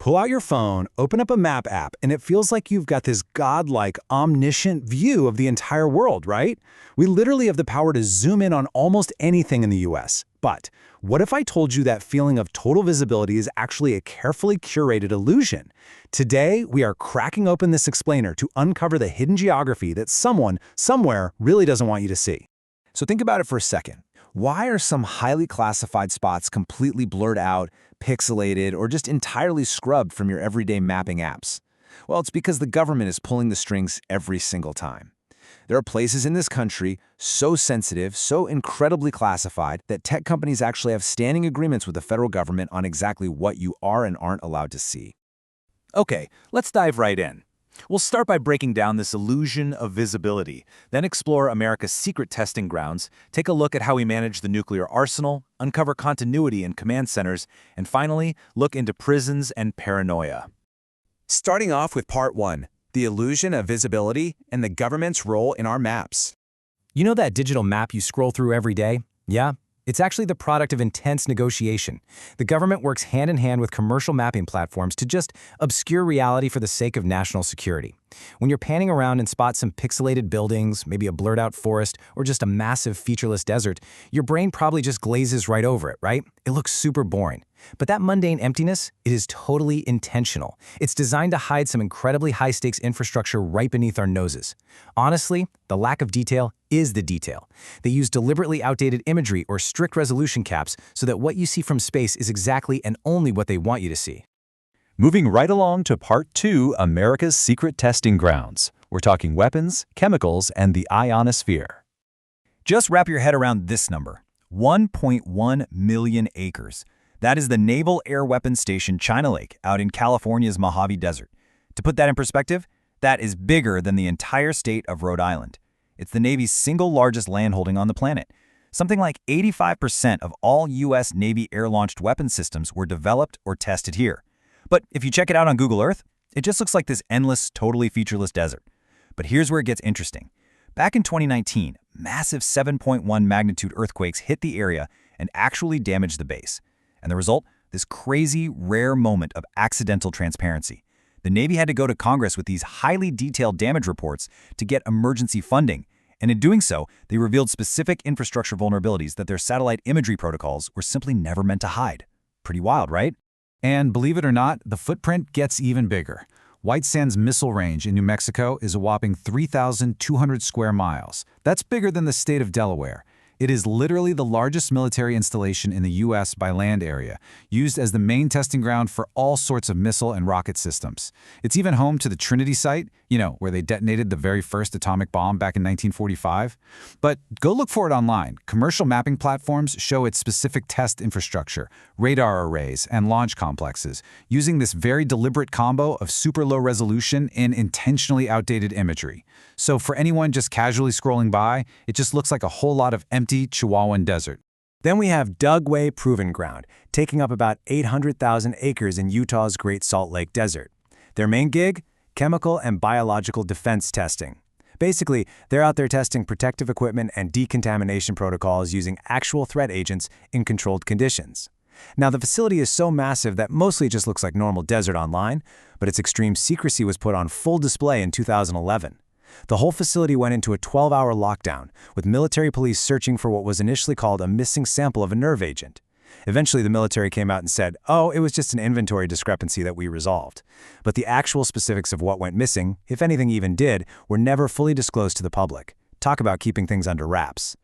Pull out your phone, open up a map app, and it feels like you've got this godlike, omniscient view of the entire world, right? We literally have the power to zoom in on almost anything in the US. But what if I told you that feeling of total visibility is actually a carefully curated illusion? Today, we are cracking open this explainer to uncover the hidden geography that someone, somewhere, really doesn't want you to see. So think about it for a second. Why are some highly classified spots completely blurred out, pixelated, or just entirely scrubbed from your everyday mapping apps? Well, it's because the government is pulling the strings every single time. There are places in this country so sensitive, so incredibly classified, that tech companies actually have standing agreements with the federal government on exactly what you are and aren't allowed to see. Okay, let's dive right in. We'll start by breaking down this illusion of visibility, then explore America's secret testing grounds, take a look at how we manage the nuclear arsenal, uncover continuity in command centers, and finally, look into prisons and paranoia. Starting off with Part 1, the illusion of visibility and the government's role in our maps. You know that digital map you scroll through every day? Yeah? It's actually the product of intense negotiation. The government works hand in hand with commercial mapping platforms to just obscure reality for the sake of national security. When you're panning around and spot some pixelated buildings, maybe a blurred-out forest, or just a massive featureless desert, your brain probably just glazes right over it, right? It looks super boring. But that mundane emptiness, it is totally intentional. It's designed to hide some incredibly high-stakes infrastructure right beneath our noses. Honestly, the lack of detail is the detail. They use deliberately outdated imagery or strict resolution caps so that what you see from space is exactly and only what they want you to see. Moving right along to Part 2, America's secret testing grounds. We're talking weapons, chemicals, and the ionosphere. Just wrap your head around this number, 1.1 million acres. That is the Naval Air Weapons Station China Lake out in California's Mojave Desert. To put that in perspective, that is bigger than the entire state of Rhode Island. It's the Navy's single largest landholding on the planet. Something like 85% of all U.S. Navy air-launched weapon systems were developed or tested here. But if you check it out on Google Earth, it just looks like this endless, totally featureless desert. But here's where it gets interesting. Back in 2019, massive 7.1 magnitude earthquakes hit the area and actually damaged the base. And the result? This crazy, rare moment of accidental transparency. The Navy had to go to Congress with these highly detailed damage reports to get emergency funding. And in doing so, they revealed specific infrastructure vulnerabilities that their satellite imagery protocols were simply never meant to hide. Pretty wild, right? And believe it or not, the footprint gets even bigger. White Sands Missile Range in New Mexico is a whopping 3,200 square miles. That's bigger than the state of Delaware. It is literally the largest military installation in the U.S. by land area, used as the main testing ground for all sorts of missile and rocket systems. It's even home to the Trinity site, where they detonated the very first atomic bomb back in 1945. But go look for it online. Commercial mapping platforms show its specific test infrastructure, radar arrays, and launch complexes, using this very deliberate combo of super low resolution and intentionally outdated imagery. So for anyone just casually scrolling by, it just looks like a whole lot of empty Chihuahuan desert. Then we have Dugway Proving Ground, taking up about 800,000 acres in Utah's Great Salt Lake Desert. Their main gig? Chemical and biological defense testing. Basically, they're out there testing protective equipment and decontamination protocols using actual threat agents in controlled conditions. Now, the facility is so massive that mostly it just looks like normal desert online, but its extreme secrecy was put on full display in 2011. The whole facility went into a 12-hour lockdown, with military police searching for what was initially called a missing sample of a nerve agent. Eventually, the military came out and said, oh, it was just an inventory discrepancy that we resolved. But the actual specifics of what went missing, if anything even did, were never fully disclosed to the public. Talk about keeping things under wraps.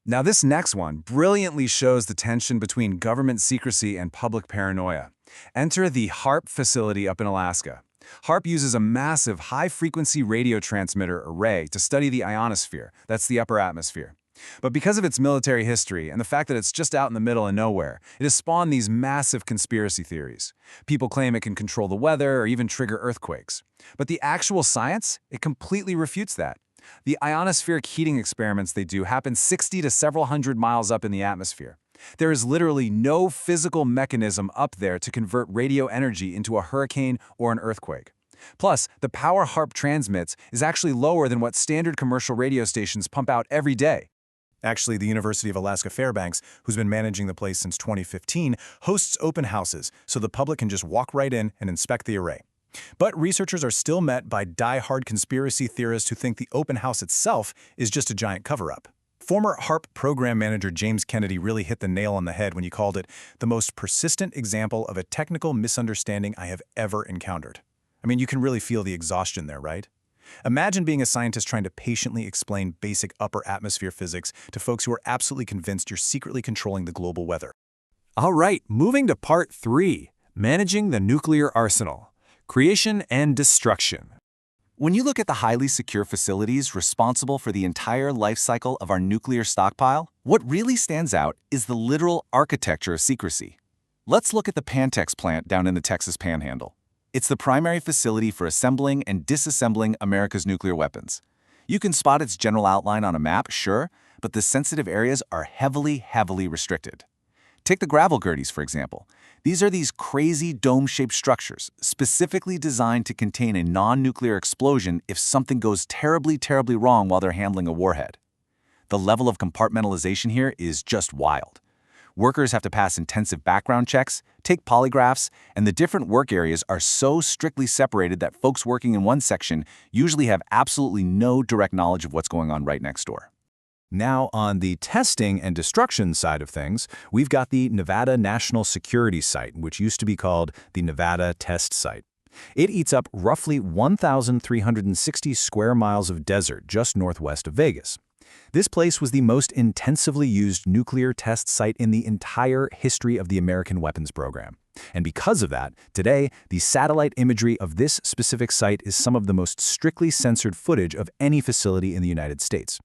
Now this next one brilliantly shows the tension between government secrecy and public paranoia. Enter the HAARP facility up in Alaska. HAARP uses a massive high-frequency radio transmitter array to study the ionosphere, that's the upper atmosphere. But because of its military history and the fact that it's just out in the middle of nowhere, it has spawned these massive conspiracy theories. People claim it can control the weather or even trigger earthquakes. But the actual science, it completely refutes that. The ionospheric heating experiments they do happen 60 to several hundred miles up in the atmosphere. There is literally no physical mechanism up there to convert radio energy into a hurricane or an earthquake. Plus, the power HAARP transmits is actually lower than what standard commercial radio stations pump out every day. Actually, the University of Alaska Fairbanks, who's been managing the place since 2015, hosts open houses, so the public can just walk right in and inspect the array. But researchers are still met by die-hard conspiracy theorists who think the open house itself is just a giant cover-up. Former HARP program manager James Kennedy really hit the nail on the head when he called it the most persistent example of a technical misunderstanding I have ever encountered. I mean, you can really feel the exhaustion there, right? Imagine being a scientist trying to patiently explain basic upper atmosphere physics to folks who are absolutely convinced you're secretly controlling the global weather. All right, moving to part 3, managing the nuclear arsenal, creation and destruction. When you look at the highly secure facilities responsible for the entire life cycle of our nuclear stockpile, what really stands out is the literal architecture of secrecy. Let's look at the Pantex Plant down in the Texas Panhandle. It's the primary facility for assembling and disassembling America's nuclear weapons. You can spot its general outline on a map, sure, but the sensitive areas are heavily restricted. Take the gravel girdies, for example. These are these crazy dome-shaped structures, specifically designed to contain a non-nuclear explosion if something goes terribly wrong while they're handling a warhead. The level of compartmentalization here is just wild. Workers have to pass intensive background checks, take polygraphs, and the different work areas are so strictly separated that folks working in one section usually have absolutely no direct knowledge of what's going on right next door. Now, on the testing and destruction side of things, we've got the Nevada National Security Site, which used to be called the Nevada Test Site. It eats up roughly 1,360 square miles of desert just northwest of Vegas. This place was the most intensively used nuclear test site in the entire history of the American weapons program. And because of that, today, the satellite imagery of this specific site is some of the most strictly censored footage of any facility in the United States.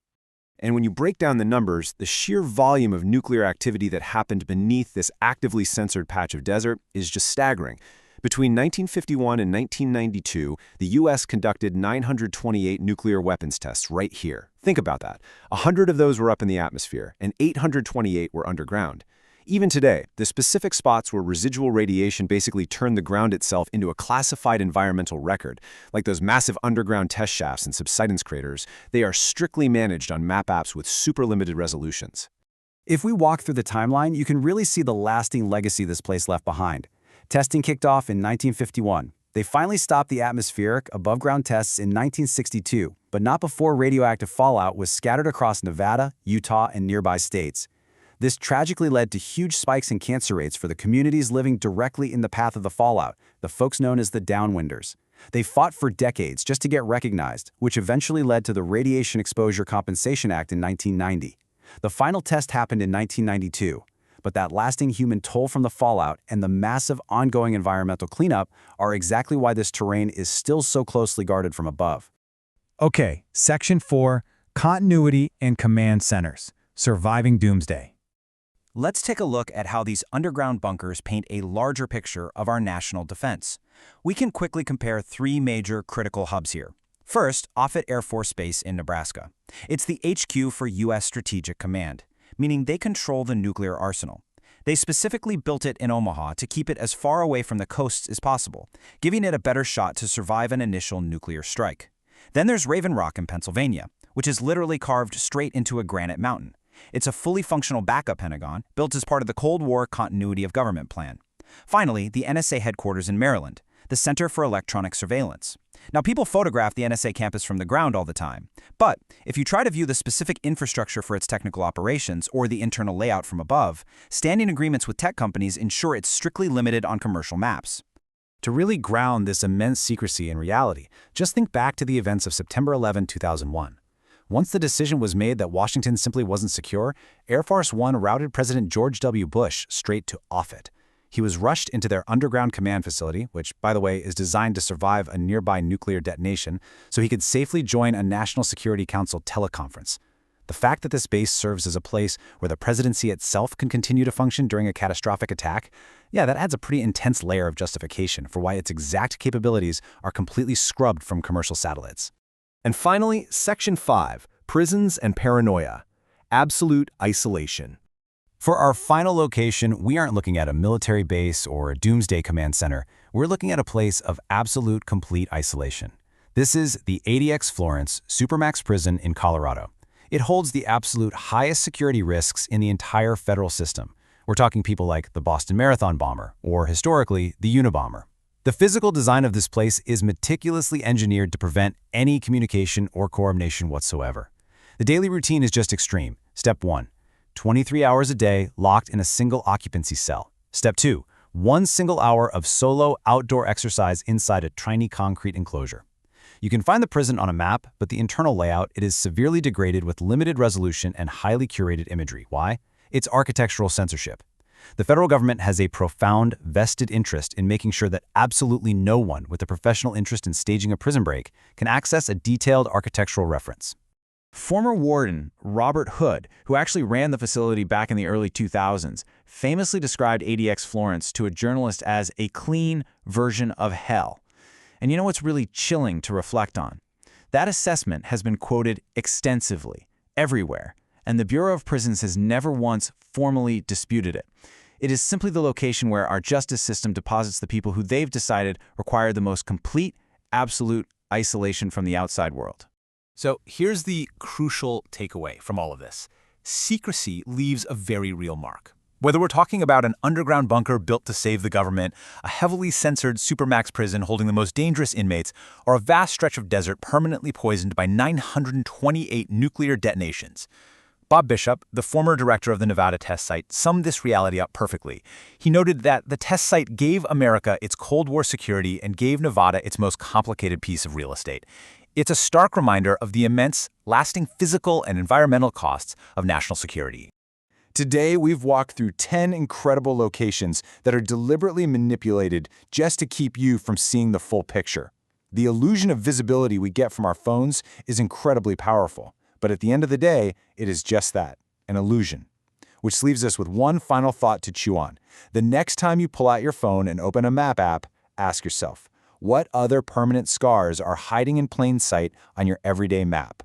And when you break down the numbers, the sheer volume of nuclear activity that happened beneath this actively censored patch of desert is just staggering. Between 1951 and 1992, the U.S. conducted 928 nuclear weapons tests right here. Think about that. 100 of those were up in the atmosphere, and 828 were underground. Even today, the specific spots where residual radiation basically turned the ground itself into a classified environmental record, like those massive underground test shafts and subsidence craters, they are strictly managed on map apps with super limited resolutions. If we walk through the timeline, you can really see the lasting legacy this place left behind. Testing kicked off in 1951. They finally stopped the atmospheric, above-ground tests in 1962, but not before radioactive fallout was scattered across Nevada, Utah, and nearby states. This tragically led to huge spikes in cancer rates for the communities living directly in the path of the fallout, the folks known as the downwinders. They fought for decades just to get recognized, which eventually led to the Radiation Exposure Compensation Act in 1990. The final test happened in 1992, but that lasting human toll from the fallout and the massive ongoing environmental cleanup are exactly why this terrain is still so closely guarded from above. Okay, Section 4, Continuity and Command Centers, Surviving Doomsday. Let's take a look at how these underground bunkers paint a larger picture of our national defense. We can quickly compare 3 major critical hubs here. First, Offutt Air Force Base in Nebraska. It's the HQ for U.S. Strategic Command, meaning they control the nuclear arsenal. They specifically built it in Omaha to keep it as far away from the coasts as possible, giving it a better shot to survive an initial nuclear strike. Then there's Raven Rock in Pennsylvania, which is literally carved straight into a granite mountain. It's a fully functional backup Pentagon, built as part of the Cold War Continuity of Government plan. Finally, the NSA headquarters in Maryland, the Center for Electronic Surveillance. Now, people photograph the NSA campus from the ground all the time, but if you try to view the specific infrastructure for its technical operations or the internal layout from above, standing agreements with tech companies ensure it's strictly limited on commercial maps. To really ground this immense secrecy in reality, just think back to the events of September 11, 2001. Once the decision was made that Washington simply wasn't secure, Air Force One routed President George W. Bush straight to Offutt. He was rushed into their underground command facility, which, by the way, is designed to survive a nearby nuclear detonation, so he could safely join a National Security Council teleconference. The fact that this base serves as a place where the presidency itself can continue to function during a catastrophic attack, that adds a pretty intense layer of justification for why its exact capabilities are completely scrubbed from commercial satellites. And finally, Section 5, Prisons and Paranoia, Absolute Isolation. For our final location, we aren't looking at a military base or a doomsday command center. We're looking at a place of absolute complete isolation. This is the ADX Florence Supermax Prison in Colorado. It holds the absolute highest security risks in the entire federal system. We're talking people like the Boston Marathon bomber, or historically, the Unabomber. The physical design of this place is meticulously engineered to prevent any communication or coordination whatsoever. The daily routine is just extreme. Step 1, 23 hours a day locked in a single occupancy cell. Step 2, 1 single hour of solo outdoor exercise inside a tiny concrete enclosure. You can find the prison on a map, but the internal layout, it is severely degraded with limited resolution and highly curated imagery. Why? It's architectural censorship. The federal government has a profound vested interest in making sure that absolutely no one with a professional interest in staging a prison break can access a detailed architectural reference. Former warden Robert Hood, who actually ran the facility back in the early 2000s, famously described ADX Florence to a journalist as a clean version of hell. And you know what's really chilling to reflect on? That assessment has been quoted extensively, everywhere, and the Bureau of Prisons has never once formally disputed it. It is simply the location where our justice system deposits the people who they've decided require the most complete, absolute isolation from the outside world. So here's the crucial takeaway from all of this. Secrecy leaves a very real mark. Whether we're talking about an underground bunker built to save the government, a heavily censored supermax prison holding the most dangerous inmates, or a vast stretch of desert permanently poisoned by 928 nuclear detonations. Bob Bishop, the former director of the Nevada test site, summed this reality up perfectly. He noted that the test site gave America its Cold War security and gave Nevada its most complicated piece of real estate. It's a stark reminder of the immense, lasting physical and environmental costs of national security. Today, we've walked through 10 incredible locations that are deliberately manipulated just to keep you from seeing the full picture. The illusion of visibility we get from our phones is incredibly powerful, but at the end of the day, it is just that, an illusion. Which leaves us with one final thought to chew on. The next time you pull out your phone and open a map app, ask yourself, what other permanent scars are hiding in plain sight on your everyday map?